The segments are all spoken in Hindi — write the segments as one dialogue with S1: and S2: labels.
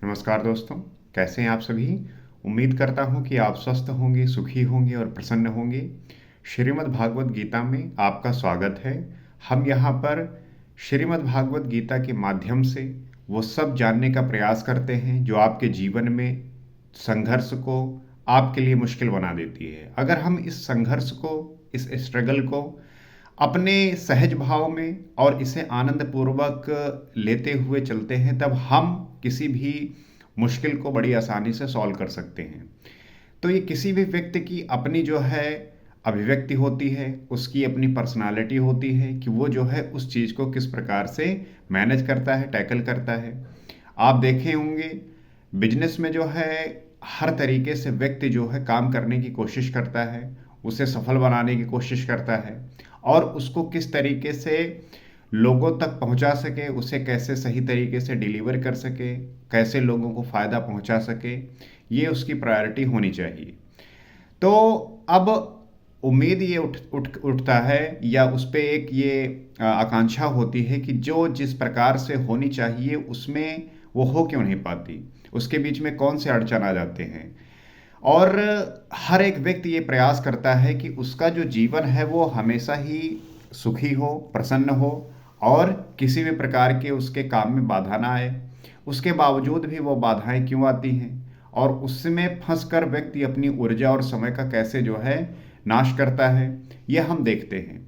S1: नमस्कार दोस्तों, कैसे हैं आप सभी? उम्मीद करता हूँ कि आप स्वस्थ होंगे, सुखी होंगे और प्रसन्न होंगे। श्रीमद् भागवत गीता में आपका स्वागत है। हम यहाँ पर श्रीमद् भागवत गीता के माध्यम से वो सब जानने का प्रयास करते हैं जो आपके जीवन में संघर्ष को आपके लिए मुश्किल बना देती है। अगर हम इस संघर्ष को, इस स्ट्रगल को अपने सहज भाव में और इसे आनंद पूर्वक लेते हुए चलते हैं, तब हम किसी भी मुश्किल को बड़ी आसानी से सॉल्व कर सकते हैं। तो ये किसी भी व्यक्ति की अपनी जो है अभिव्यक्ति होती है, उसकी अपनी पर्सनालिटी होती है कि वो जो है उस चीज़ को किस प्रकार से मैनेज करता है, टैकल करता है। आप देखे होंगे बिजनेस में जो है हर तरीके से व्यक्ति जो है काम करने की कोशिश करता है, उसे सफल बनाने की कोशिश करता है और उसको किस तरीके से लोगों तक पहुंचा सके, उसे कैसे सही तरीके से डिलीवर कर सके, कैसे लोगों को फ़ायदा पहुंचा सके, ये उसकी प्रायोरिटी होनी चाहिए। तो अब उम्मीद ये उठता है या उस पे एक ये आकांक्षा होती है कि जो जिस प्रकार से होनी चाहिए उसमें वो हो क्यों नहीं पाती, उसके बीच में कौन से अड़चन आ जाते हैं। और हर एक व्यक्ति ये प्रयास करता है कि उसका जो जीवन है वो हमेशा ही सुखी हो, प्रसन्न हो और किसी भी प्रकार के उसके काम में बाधा ना आए। उसके बावजूद भी वो बाधाएं क्यों आती हैं और उसमें फंसकर व्यक्ति अपनी ऊर्जा और समय का कैसे जो है नाश करता है, ये हम देखते हैं।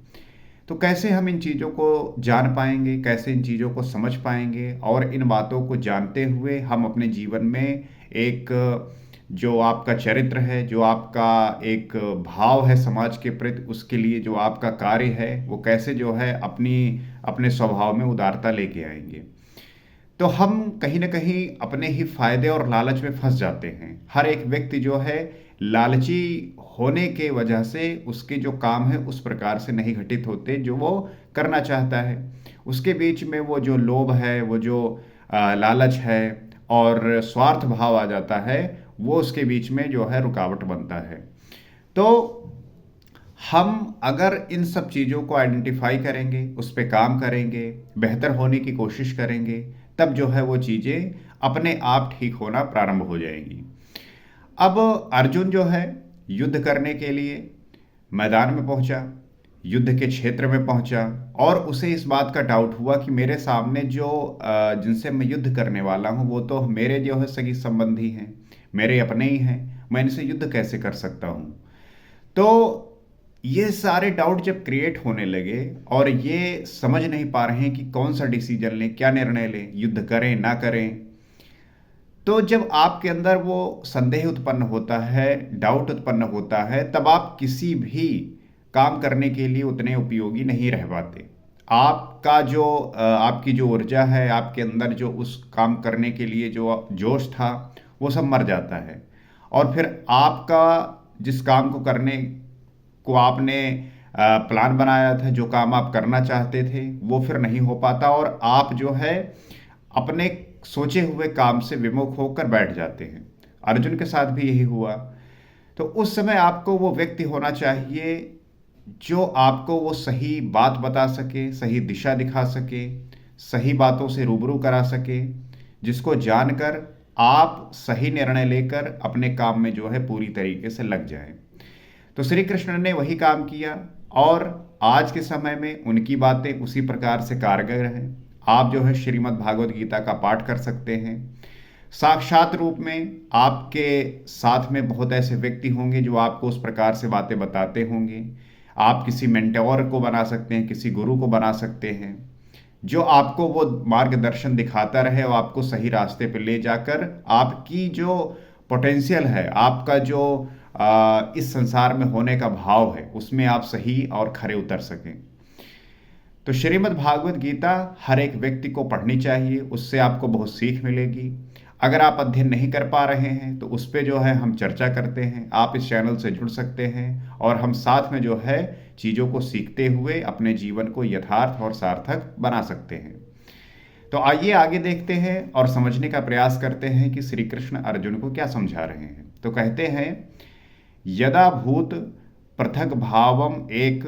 S1: तो कैसे हम इन चीज़ों को जान पाएंगे, कैसे इन चीज़ों को समझ पाएंगे और इन बातों को जानते हुए हम अपने जीवन में एक जो आपका चरित्र है, जो आपका एक भाव है समाज के प्रति, उसके लिए जो आपका कार्य है, वो कैसे जो है अपने स्वभाव में उदारता लेके आएंगे। तो हम कहीं न कहीं अपने ही फायदे और लालच में फंस जाते हैं। हर एक व्यक्ति जो है लालची होने के वजह से उसके जो काम है उस प्रकार से नहीं घटित होते जो वो करना चाहता है। उसके बीच में वो जो लोभ है, वो जो लालच है और स्वार्थ भाव आ जाता है, वो उसके बीच में जो है रुकावट बनता है। तो हम अगर इन सब चीज़ों को आइडेंटिफाई करेंगे, उस पे काम करेंगे, बेहतर होने की कोशिश करेंगे, तब जो है वो चीज़ें अपने आप ठीक होना प्रारंभ हो जाएंगी। अब अर्जुन जो है युद्ध करने के लिए मैदान में पहुंचा, युद्ध के क्षेत्र में पहुंचा और उसे इस बात का डाउट हुआ कि मेरे सामने जो जिनसे मैं युद्ध करने वाला हूं वो तो मेरे जो है सगी संबंधी हैं, मेरे अपने ही हैं, मैं इनसे युद्ध कैसे कर सकता हूं। तो ये सारे डाउट जब क्रिएट होने लगे और ये समझ नहीं पा रहे हैं कि कौन सा डिसीजन लें, क्या निर्णय लें, युद्ध करें ना करें, तो जब आपके अंदर वो संदेह उत्पन्न होता है, डाउट उत्पन्न होता है, तब आप किसी भी काम करने के लिए उतने उपयोगी नहीं रह पाते। आपका जो आपकी जो ऊर्जा है, आपके अंदर जो उस काम करने के लिए जो जोश था, वो सब मर जाता है और फिर आपका जिस काम को करने को आपने प्लान बनाया था, जो काम आप करना चाहते थे, वो फिर नहीं हो पाता और आप जो है अपने सोचे हुए काम से विमुख होकर बैठ जाते हैं। अर्जुन के साथ भी यही हुआ। तो उस समय आपको वो व्यक्ति होना चाहिए जो आपको वो सही बात बता सके, सही दिशा दिखा सके, सही बातों से रूबरू करा सके, जिसको जानकर आप सही निर्णय लेकर अपने काम में जो है पूरी तरीके से लग जाएं। तो श्री कृष्ण ने वही काम किया और आज के समय में उनकी बातें उसी प्रकार से कारगर हैं। आप जो है श्रीमद् भागवत गीता का पाठ कर सकते हैं। साक्षात रूप में आपके साथ में बहुत ऐसे व्यक्ति होंगे जो आपको उस प्रकार से बातें बताते होंगे। आप किसी मेंटोर को बना सकते हैं, किसी गुरु को बना सकते हैं जो आपको वो मार्गदर्शन दिखाता रहे और आपको सही रास्ते पर ले जाकर आपकी जो पोटेंशियल है, आपका जो इस संसार में होने का भाव है, उसमें आप सही और खरे उतर सकें। तो श्रीमद् भागवत गीता हर एक व्यक्ति को पढ़नी चाहिए, उससे आपको बहुत सीख मिलेगी। अगर आप अध्ययन नहीं कर पा रहे हैं तो उस पे जो है हम चर्चा करते हैं, आप इस चैनल से जुड़ सकते हैं और हम साथ में जो है चीज़ों को सीखते हुए अपने जीवन को यथार्थ और सार्थक बना सकते हैं। तो आइए आगे देखते हैं और समझने का प्रयास करते हैं कि श्री कृष्ण अर्जुन को क्या समझा रहे हैं। तो कहते हैं, यदा भूत पृथक भावम एक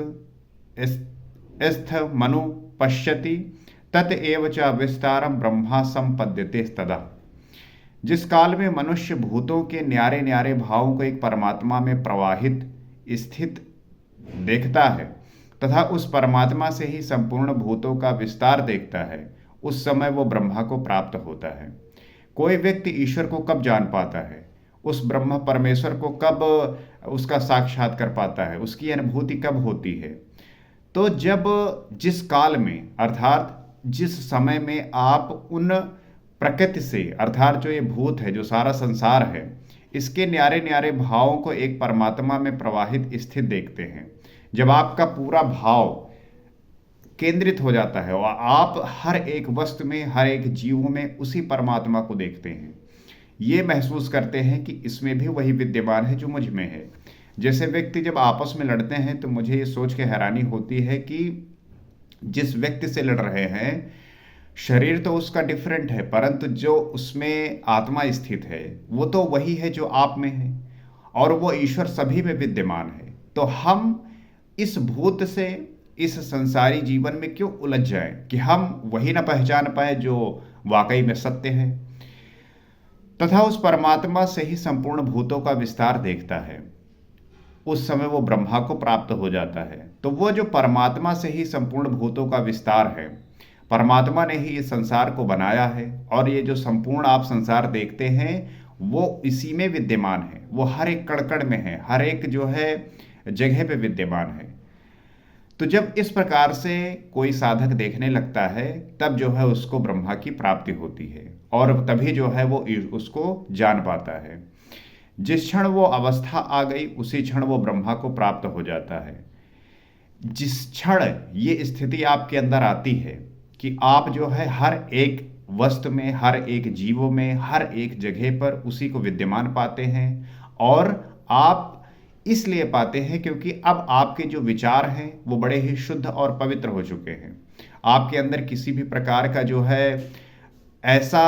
S1: स्थ मनु पश्यति तत एव च विस्तारम ब्रह्मा संपद्यते तदा। जिस काल में मनुष्य भूतों के न्यारे न्यारे भावों को एक परमात्मा में प्रवाहित स्थित देखता है तथा उस परमात्मा से ही संपूर्ण भूतों का विस्तार देखता है, उस समय वो ब्रह्मा को प्राप्त होता है। कोई व्यक्ति ईश्वर को कब जान पाता है, उस ब्रह्म परमेश्वर को कब उसका साक्षात कर पाता है, उसकी अनुभूति कब होती है? तो जब जिस काल में अर्थात जिस समय में आप उन प्रकृति से अर्थात जो ये भूत है, जो सारा संसार है, इसके न्यारे न्यारे भावों को एक परमात्मा में प्रवाहित स्थित देखते हैं, जब आपका पूरा भाव केंद्रित हो जाता है और आप हर एक वस्तु में, हर एक जीव में उसी परमात्मा को देखते हैं, ये महसूस करते हैं कि इसमें भी वही विद्यमान है जो मुझ में है। जैसे व्यक्ति जब आपस में लड़ते हैं तो मुझे ये सोच के हैरानी होती है कि जिस व्यक्ति से लड़ रहे हैं, शरीर तो उसका डिफरेंट है, परंतु जो उसमें आत्मा स्थित है वो तो वही है जो आप में है, और वो ईश्वर सभी में विद्यमान है। तो हम इस भूत से, इस संसारी जीवन में क्यों उलझ जाएं कि हम वही ना पहचान पाए जो वाकई में सत्य है। तथा उस परमात्मा से ही संपूर्ण भूतों का विस्तार देखता है, उस समय वो ब्रह्मा को प्राप्त हो जाता है। तो वो जो परमात्मा से ही संपूर्ण भूतों का विस्तार है, परमात्मा ने ही इस संसार को बनाया है, और ये जो संपूर्ण आप संसार देखते हैं वो इसी में विद्यमान है, वो हर एक कण में है, हर एक जो है जगह पे विद्यमान है। तो जब इस प्रकार से कोई साधक देखने लगता है, तब जो है उसको ब्रह्मा की प्राप्ति होती है, और तभी जो है वो उसको जान पाता है। जिस क्षण वो अवस्था आ गई, उसी क्षण वो ब्रह्मा को प्राप्त हो जाता है। जिस क्षण ये स्थिति आपके अंदर आती है कि आप जो है हर एक वस्तु में, हर एक जीवों में, हर एक जगह पर उसी को विद्यमान पाते हैं, और आप इसलिए पाते हैं क्योंकि अब आपके जो विचार हैं वो बड़े ही शुद्ध और पवित्र हो चुके हैं। आपके अंदर किसी भी प्रकार का जो है ऐसा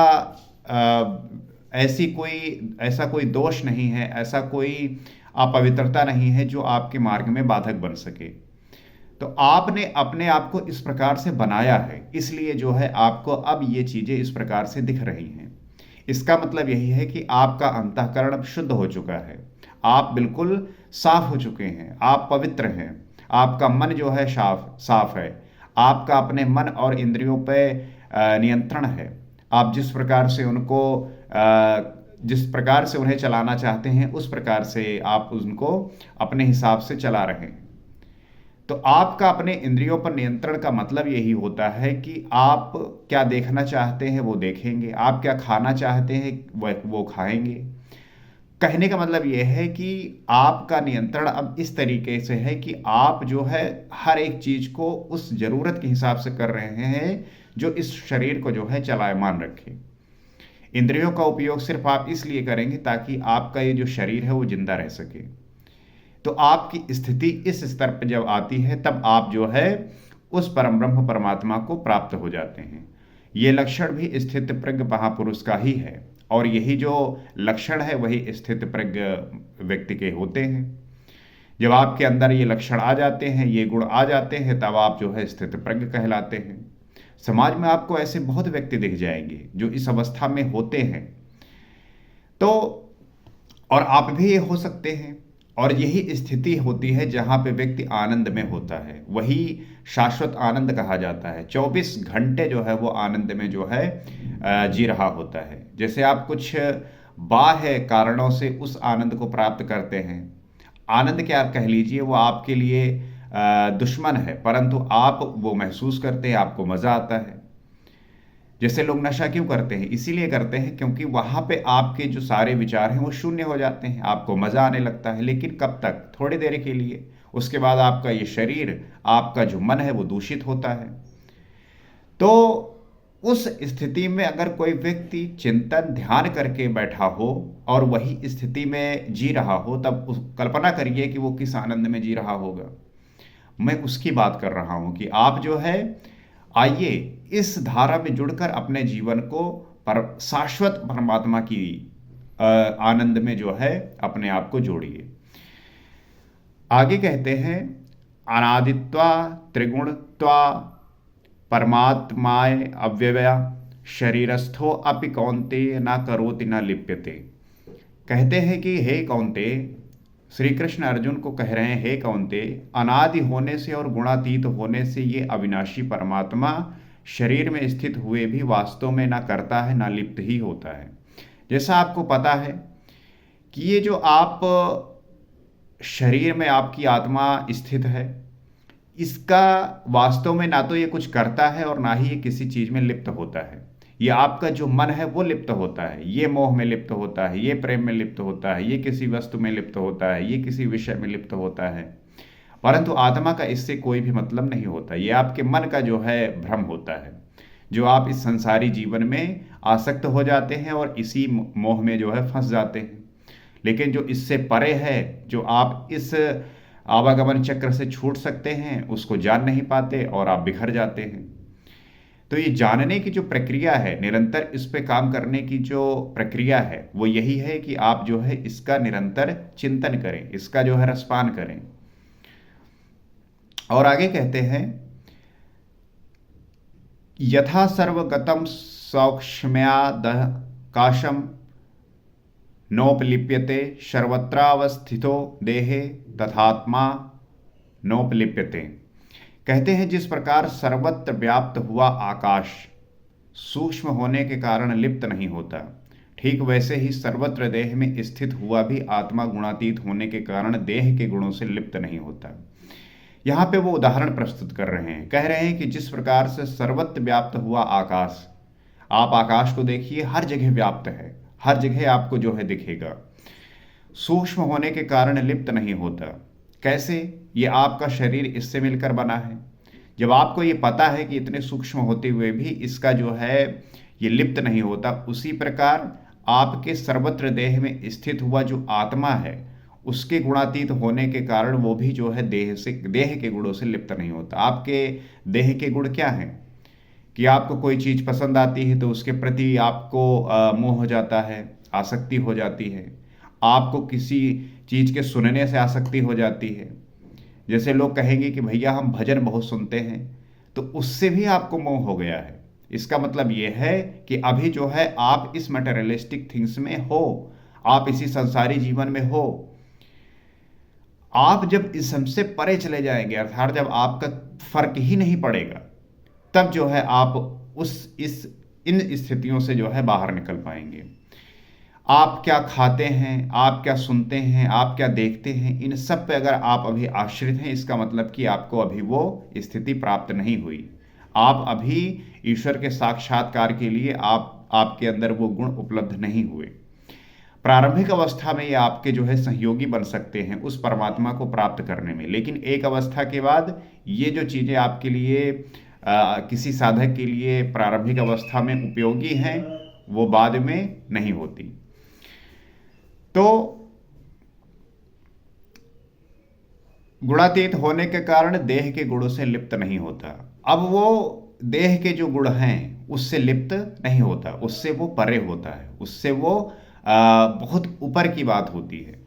S1: ऐसा कोई दोष नहीं है, ऐसा कोई अपवित्रता नहीं है जो आपके मार्ग में बाधक बन सके। तो आपने अपने आप को इस प्रकार से बनाया है, इसलिए जो है आपको अब ये चीजें इस प्रकार से दिख रही हैं। इसका मतलब यही है कि आपका अंतःकरण अब शुद्ध हो चुका है, आप बिल्कुल साफ हो चुके हैं, आप पवित्र हैं, आपका मन जो है साफ है, आपका अपने मन और इंद्रियों पे नियंत्रण है। आप जिस प्रकार से जिस प्रकार से उन्हें चलाना चाहते हैं, उस प्रकार से आप उनको अपने हिसाब से चला रहे हैं। तो आपका अपने इंद्रियों पर नियंत्रण का मतलब यही होता है कि आप क्या देखना चाहते हैं वो देखेंगे, आप क्या खाना चाहते हैं वो खाएंगे। कहने का मतलब यह है कि आपका नियंत्रण अब इस तरीके से है कि आप जो है हर एक चीज को उस जरूरत के हिसाब से कर रहे हैं जो इस शरीर को जो है चलायमान रखे। इंद्रियों का उपयोग सिर्फ आप इसलिए करेंगे ताकि आपका ये जो शरीर है वो जिंदा रह सके। तो आपकी स्थिति इस स्तर पर जब आती है, तब आप जो है उस परम ब्रह्म परमात्मा को प्राप्त हो जाते हैं। ये लक्षण भी स्थित प्रज्ञ महापुरुष का ही है, और यही जो लक्षण है वही स्थित प्रज्ञ व्यक्ति के होते हैं। जब आपके अंदर ये लक्षण आ जाते हैं, ये गुण आ जाते हैं, तब आप जो है स्थित प्रज्ञ कहलाते हैं। समाज में आपको ऐसे बहुत व्यक्ति दिख जाएंगे जो इस अवस्था में होते हैं। तो और आप भी ये हो सकते हैं, और यही स्थिति होती है जहां पे व्यक्ति आनंद में होता है, वही शाश्वत आनंद कहा जाता है। 24 घंटे जो है वो आनंद में जो है जी रहा होता है। जैसे आप कुछ बाह्य कारणों से उस आनंद को प्राप्त करते हैं, आनंद क्या कह लीजिए, वो आपके लिए दुश्मन है, परंतु आप वो महसूस करते हैं, आपको मजा आता है। जैसे लोग नशा क्यों करते हैं, इसीलिए करते हैं क्योंकि वहां पे आपके जो सारे विचार हैं वो शून्य हो जाते हैं, आपको मजा आने लगता है। लेकिन कब तक? थोड़ी देर के लिए। उसके बाद आपका ये शरीर, आपका जो मन है वो दूषित होता है। तो उस स्थिति में अगर कोई व्यक्ति चिंतन ध्यान करके बैठा हो और वही स्थिति में जी रहा हो, तब कल्पना करिए कि वो किस आनंद में जी रहा होगा। मैं उसकी बात कर रहा हूं कि आप जो है आइए इस धारा में जुड़कर अपने जीवन को शाश्वत परमात्मा की आनंद में जो है अपने आप को जोड़िए। आगे कहते हैं, अनादित्वा त्रिगुणत्वा परमात्माय अव्यया शरीरस्थो अपि कौन्तेय न करोति न लिप्यते। कहते हैं कि हे कौन्तेय, श्री कृष्ण अर्जुन को कह रहे हैं, हे कौन्तेय, अनादि होने से और गुणातीत होने से ये अविनाशी परमात्मा शरीर में स्थित हुए भी वास्तव में ना करता है ना लिप्त ही होता है। जैसा आपको पता है कि ये जो आप शरीर में आपकी आत्मा स्थित है, इसका वास्तव में ना तो ये कुछ करता है और ना ही ये किसी चीज में लिप्त होता है। ये आपका जो मन है वो लिप्त होता है, ये मोह में लिप्त होता है, ये प्रेम में लिप्त होता है, ये किसी वस्तु में लिप्त होता है, ये किसी विषय में लिप्त होता है, परंतु आत्मा का इससे कोई भी मतलब नहीं होता। ये आपके मन का जो है भ्रम होता है, जो आप इस संसारी जीवन में आसक्त हो जाते हैं और इसी मोह में जो है फंस जाते हैं। लेकिन जो इससे परे है, जो आप इस आवागमन चक्र से छूट सकते हैं, उसको जान नहीं पाते और आप बिखर जाते हैं। तो ये जानने की जो प्रक्रिया है, निरंतर इस पे काम करने की जो प्रक्रिया है, वो यही है कि आप जो है इसका निरंतर चिंतन करें, इसका जो है रसपान करें। और आगे कहते हैं, यथा सर्वगतम सौक्ष्म्यादकाशम नोपलिप्यते सर्वत्रावस्थितो देहे तथात्मा नोपलिप्यते। कहते हैं जिस प्रकार सर्वत्र व्याप्त हुआ आकाश सूक्ष्म होने के कारण लिप्त नहीं होता, ठीक वैसे ही सर्वत्र देह में स्थित हुआ भी आत्मा गुणातीत होने के कारण देह के गुणों से लिप्त नहीं होता। यहाँ पे वो उदाहरण प्रस्तुत कर रहे हैं, कह रहे हैं कि जिस प्रकार से सर्वत्र व्याप्त हुआ आकाश, आप आकाश को देखिए, हर जगह व्याप्त है, हर जगह आपको जो है दिखेगा, सूक्ष्म होने के कारण लिप्त नहीं होता। कैसे? ये आपका शरीर इससे मिलकर बना है। जब आपको ये पता है कि इतने सूक्ष्म होते हुए भी इसका जो है ये लिप्त नहीं होता, उसी प्रकार आपके सर्वत्र देह में स्थित हुआ जो आत्मा है, उसके गुणातीत होने के कारण वो भी जो है देह के गुणों से लिप्त नहीं होता। आपके देह के गुण क्या हैं कि आपको कोई चीज़ पसंद आती है तो उसके प्रति आपको मोह हो जाता है, आसक्ति हो जाती है। आपको किसी चीज़ के सुनने से आसक्ति हो जाती है। जैसे लोग कहेंगे कि भैया हम भजन बहुत सुनते हैं, तो उससे भी आपको मोह हो गया है। इसका मतलब ये है कि अभी जो है आप इस मटेरियलिस्टिक थिंग्स में हो, आप इसी संसारी जीवन में हो। आप जब इस सबसे परे चले जाएंगे, अर्थात जब आपका फर्क ही नहीं पड़ेगा, तब जो है आप इन स्थितियों से जो है बाहर निकल पाएंगे। आप क्या खाते हैं, आप क्या सुनते हैं, आप क्या देखते हैं, इन सब पे अगर आप अभी आश्रित हैं, इसका मतलब कि आपको अभी वो स्थिति प्राप्त नहीं हुई। आप अभी ईश्वर के साक्षात्कार के लिए आपके अंदर वो गुण उपलब्ध नहीं हुए। प्रारंभिक अवस्था में ये आपके जो है सहयोगी बन सकते हैं उस परमात्मा को प्राप्त करने में, लेकिन एक अवस्था के बाद ये जो चीज़ें आपके लिए किसी साधक के लिए प्रारंभिक अवस्था में उपयोगी हैं, वो बाद में नहीं होती। तो गुणातीत होने के कारण देह के गुणों से लिप्त नहीं होता। अब वो देह के जो गुण हैं उससे लिप्त नहीं होता, उससे वो परे होता है, उससे वो बहुत ऊपर की बात होती है।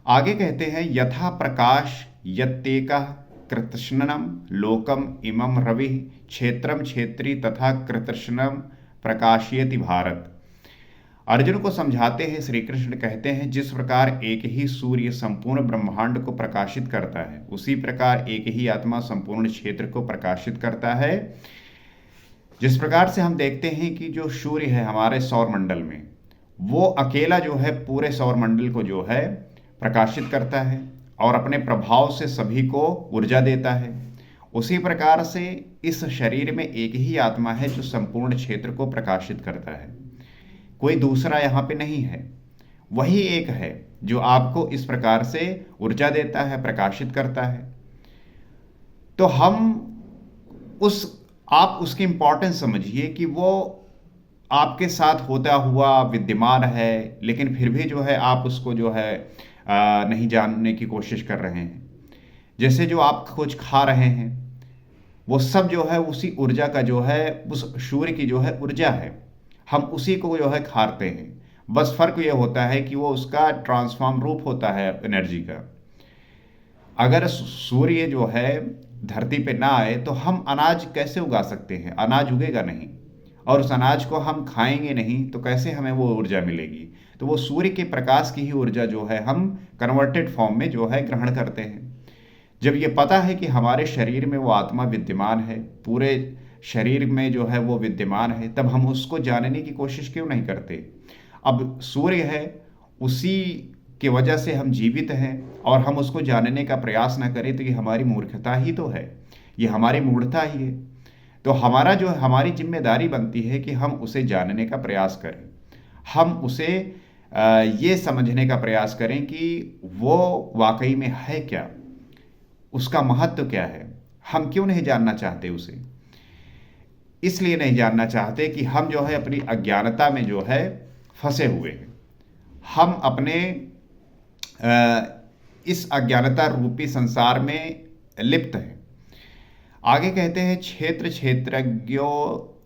S1: आगे कहते हैं, यथा प्रकाश यत्तेका कृतृष्णनम लोकम इमं रवि क्षेत्रम क्षेत्री तथा कृतृष्णम प्रकाशयति भारत। अर्जुन को समझाते हैं श्री कृष्ण, कहते हैं जिस प्रकार एक ही सूर्य संपूर्ण ब्रह्मांड को प्रकाशित करता है, उसी प्रकार एक ही आत्मा संपूर्ण क्षेत्र को प्रकाशित करता है। जिस प्रकार से हम देखते हैं कि जो सूर्य है हमारे सौर मंडल में, वो अकेला जो है पूरे सौर मंडल को जो है प्रकाशित करता है और अपने प्रभाव से सभी को ऊर्जा देता है, उसी प्रकार से इस शरीर में एक ही आत्मा है जो संपूर्ण क्षेत्र को प्रकाशित करता है। कोई दूसरा यहाँ पे नहीं है, वही एक है जो आपको इस प्रकार से ऊर्जा देता है, प्रकाशित करता है। तो आप उसकी इंपॉर्टेंस समझिए कि वो आपके साथ होता हुआ विद्यमान है, लेकिन फिर भी जो है आप उसको जो है नहीं जानने की कोशिश कर रहे हैं। जैसे जो आप कुछ खा रहे हैं, वो सब जो है उसी ऊर्जा का जो है, उस सूर्य की जो है ऊर्जा है, हम उसी को जो है खाते हैं। बस फर्क ये होता है कि वो उसका ट्रांसफॉर्म रूप होता है एनर्जी का। अगर सूर्य जो है धरती पे ना आए तो हम अनाज कैसे उगा सकते हैं? अनाज उगेगा नहीं। और उस अनाज को हम खाएंगे नहीं तो कैसे हमें वो ऊर्जा मिलेगी। तो वो सूर्य के प्रकाश की ही ऊर्जा जो है हम कन्वर्टेड फॉर्म में जो है ग्रहण करते हैं। जब ये पता है कि हमारे शरीर में वो आत्मा विद्यमान है, पूरे शरीर में जो है वो विद्यमान है, तब हम उसको जानने की कोशिश क्यों नहीं करते। अब सूर्य है, उसी की वजह से हम जीवित हैं, और हम उसको जानने का प्रयास ना करें तो ये हमारी मूर्खता ही तो है, ये हमारी मूढ़ता ही है। तो हमारा जो हमारी जिम्मेदारी बनती है कि हम उसे जानने का प्रयास करें, हम उसे ये समझने का प्रयास करें कि वो वाकई में है क्या, उसका महत्व क्या है। हम क्यों नहीं जानना चाहते उसे? इसलिए नहीं जानना चाहते कि हम जो है अपनी अज्ञानता में जो है फंसे हुए हैं। हम अपने इस अज्ञानता रूपी संसार में लिप्त हैं। आगे कहते हैं, क्षेत्र क्षेत्रज्ञो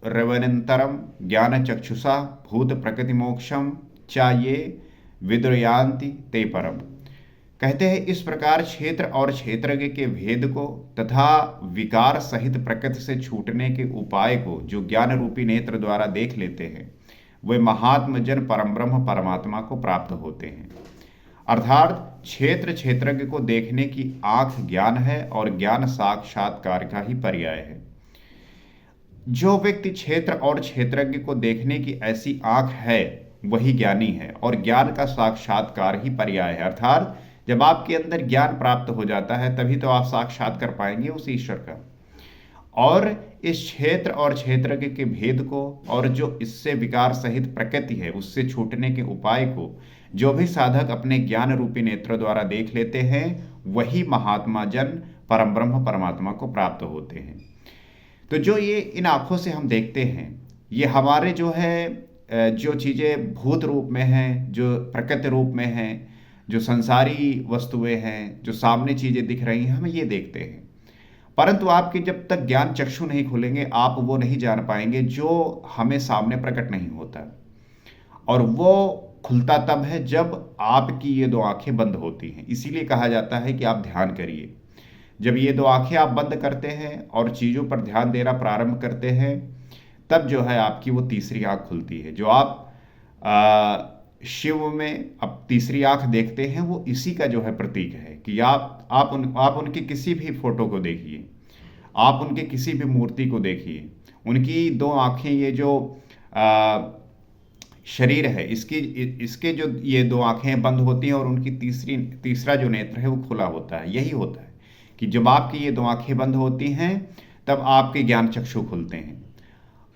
S1: रवनंतरम ज्ञान चक्षुषा भूत प्रकृति मोक्षम चाये विद्रयांति ते परम। कहते हैं, इस प्रकार क्षेत्र और क्षेत्रज्ञ के भेद को तथा विकार सहित प्रकृति से छूटने के उपाय को जो ज्ञान रूपी नेत्र द्वारा देख लेते हैं, वे महात्मजन परमब्रह्म परमात्मा को प्राप्त होते हैं। अर्थात क्षेत्र क्षेत्रज्ञ को देखने की आंख ज्ञान है और ज्ञान साक्षात्कार का ही पर्याय है। जो व्यक्ति क्षेत्र और क्षेत्रज्ञ को देखने की ऐसी आंख है वही ज्ञानी है, और ज्ञान का साक्षात्कार ही पर्याय है। अर्थात जब आपके अंदर ज्ञान प्राप्त हो जाता है तभी तो आप साक्षात कर पाएंगे उस ईश्वर का। और इस क्षेत्र और क्षेत्रज्ञ के भेद को और जो इससे विकार सहित प्रकृति है उससे छूटने के उपाय को जो भी साधक अपने ज्ञान रूपी नेत्र द्वारा देख लेते हैं, वही महात्मा जन परम ब्रह्म परमात्मा को प्राप्त होते हैं। तो जो ये इन आंखों से हम देखते हैं, ये हमारे जो है जो चीज़ें भूत रूप में हैं, जो प्रकृति रूप में हैं, जो संसारी वस्तुएं हैं, जो सामने चीज़ें दिख रही हैं, हम ये देखते हैं। परंतु आपके जब तक ज्ञान चक्षु नहीं खुलेंगे आप वो नहीं जान पाएंगे जो हमें सामने प्रकट नहीं होता। और वो खुलता तब है जब आपकी ये दो आंखें बंद होती हैं। इसीलिए कहा जाता है कि आप ध्यान करिए। जब ये दो आंखें आप बंद करते हैं और चीज़ों पर ध्यान देना प्रारंभ करते हैं, तब जो है आपकी वो तीसरी आंख खुलती है। जो आप शिव में अब तीसरी आंख देखते हैं, वो इसी का जो है प्रतीक है कि आप उनकी किसी भी फोटो को देखिए, आप उनके किसी भी मूर्ति को देखिए, उनकी दो आंखें, ये जो शरीर है इसके जो ये दो आंखें बंद होती हैं और उनकी तीसरा जो नेत्र है वो खुला होता है। यही होता है कि जब आपकी ये दो आंखें बंद होती हैं तब आपके ज्ञान चक्षु खुलते हैं।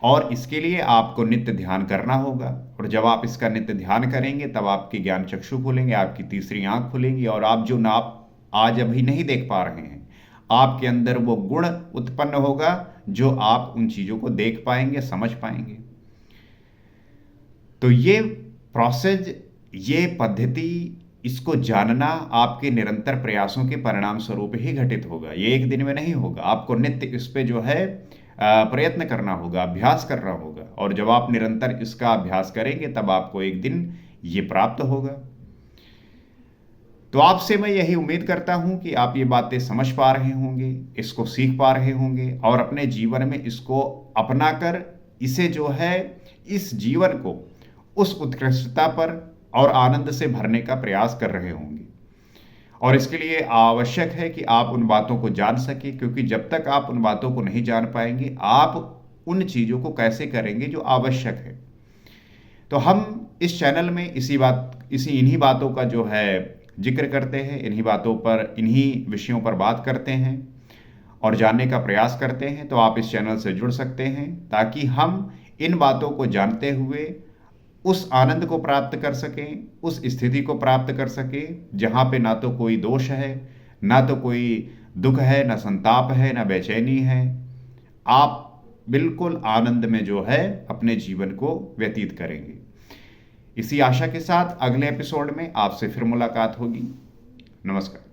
S1: और इसके लिए आपको नित्य ध्यान करना होगा, और जब आप इसका नित्य ध्यान करेंगे तब आपके ज्ञान चक्षु खुलेंगे, आपकी तीसरी आंख खुलेंगी, और आप जो नाप आज अभी नहीं देख पा रहे हैं, आपके अंदर वो गुण उत्पन्न होगा जो आप उन चीज़ों को देख पाएंगे, समझ पाएंगे। तो ये प्रोसेस, ये पद्धति, इसको जानना आपके निरंतर प्रयासों के परिणाम स्वरूप ही घटित होगा। ये एक दिन में नहीं होगा, आपको नित्य इस पे जो है प्रयत्न करना होगा, अभ्यास करना होगा। और जब आप निरंतर इसका अभ्यास करेंगे तब आपको एक दिन ये प्राप्त होगा। तो आपसे मैं यही उम्मीद करता हूं कि आप ये बातें समझ पा रहे होंगे, इसको सीख पा रहे होंगे, और अपने जीवन में इसको अपनाकर इसे जो है इस जीवन को उस उत्कृष्टता पर और आनंद से भरने का प्रयास कर रहे होंगे। और इसके लिए आवश्यक है कि आप उन बातों को जान सकें, क्योंकि जब तक आप उन बातों को नहीं जान पाएंगे आप उन चीज़ों को कैसे करेंगे जो आवश्यक है। तो हम इस चैनल में इन्हीं बातों का जो है जिक्र करते हैं, इन्हीं बातों पर, इन्हीं विषयों पर बात करते हैं और जानने का प्रयास करते हैं। तो आप इस चैनल से जुड़ सकते हैं ताकि हम इन बातों को जानते हुए उस आनंद को प्राप्त कर सकें, उस स्थिति को प्राप्त कर सकें जहाँ पे ना तो कोई दोष है, ना तो कोई दुख है, ना संताप है, ना बेचैनी है। आप बिल्कुल आनंद में जो है अपने जीवन को व्यतीत करेंगे। इसी आशा के साथ अगले एपिसोड में आपसे फिर मुलाकात होगी। नमस्कार।